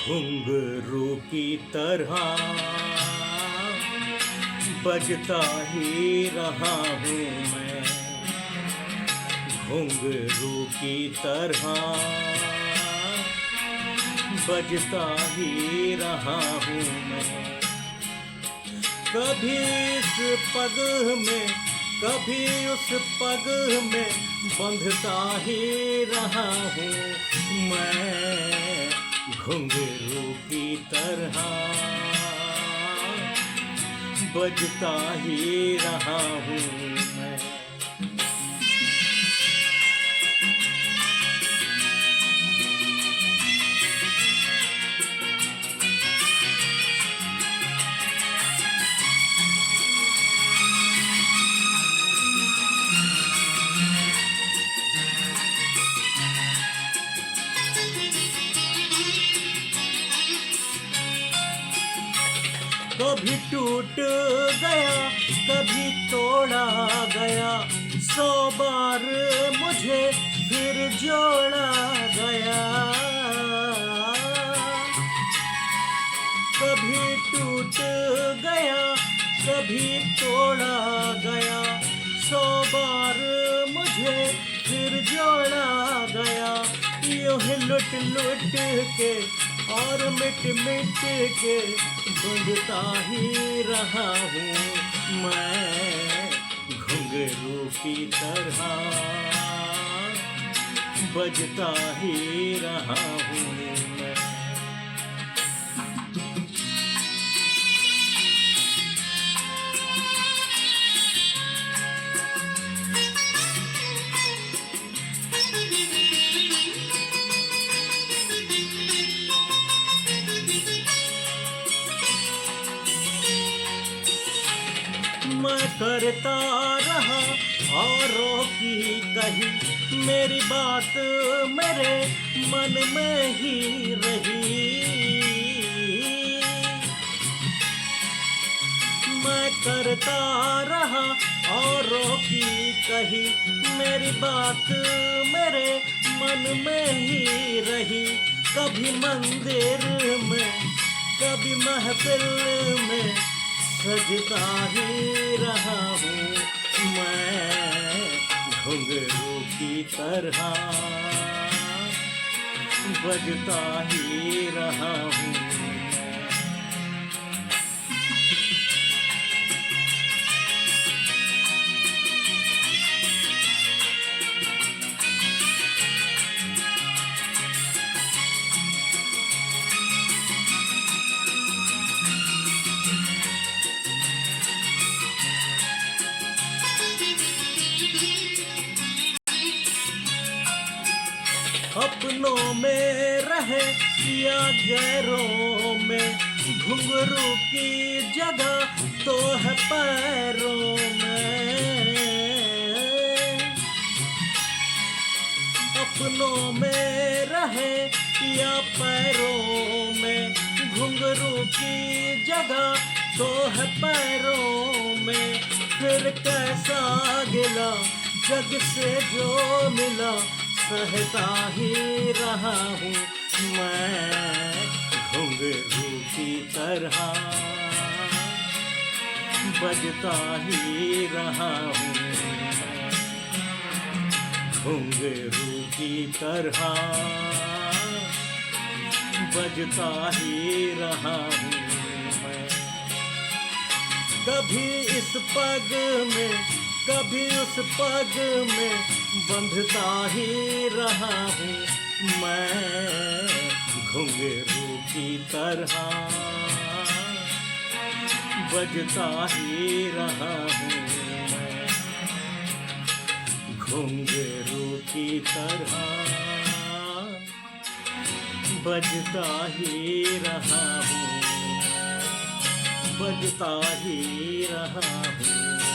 घुंघरू की तरह बजता ही रहा हूँ मैं, घुंघरू की तरह बजता ही रहा हूँ मैं। कभी इस पग में कभी उस पग में बंधता ही रहा हूँ मैं, घुंघरू की तरह बजता ही रहा हूँ मैं। कभी टूट गया कभी तोड़ा गया, 100 बार मुझे फिर जोड़ा गया। कभी टूट गया कभी तोड़ा गया, 100 बार मुझे फिर जोड़ा गया। यूं ही लुट लुट के और मिट मिट के बंधता ही रहा हूँ मैं, घुंघरू की तरह बजता ही रहा हूँ मैं। मैं करता रहा औरों की कही, मेरी बात मेरे मन में ही रही। मैं करता रहा औरों की कही, मेरी बात मेरे मन में ही रही। कभी मंदिर में कभी महफिल में सजता ही रहा हूँ मैं, घुंघरू की तरह बजता ही रहा हूँ मैं। अपनों में रहे या गैरों में, घुंघरू की जगह तो है पैरों में। अपनों में रहे या पैरों में, घुंघरू की जगह तो है पैरों में। फिर कैसा गिला जग से जो मिला, सहता ही रहा हूँ मैं, घुंघरू की तरह बजता ही रहा हूँ मैं, घुंघरू की तरह बजता ही रहा हूँ मैं। कभी इस पग में कभी उस पग में बंधता ही रहा हूँ मैं, घुंघरू की तरह बजता ही रहा हूँ मैं, घुंघरू की तरह बजता ही रहा हूँ, बजता ही रहा हूँ।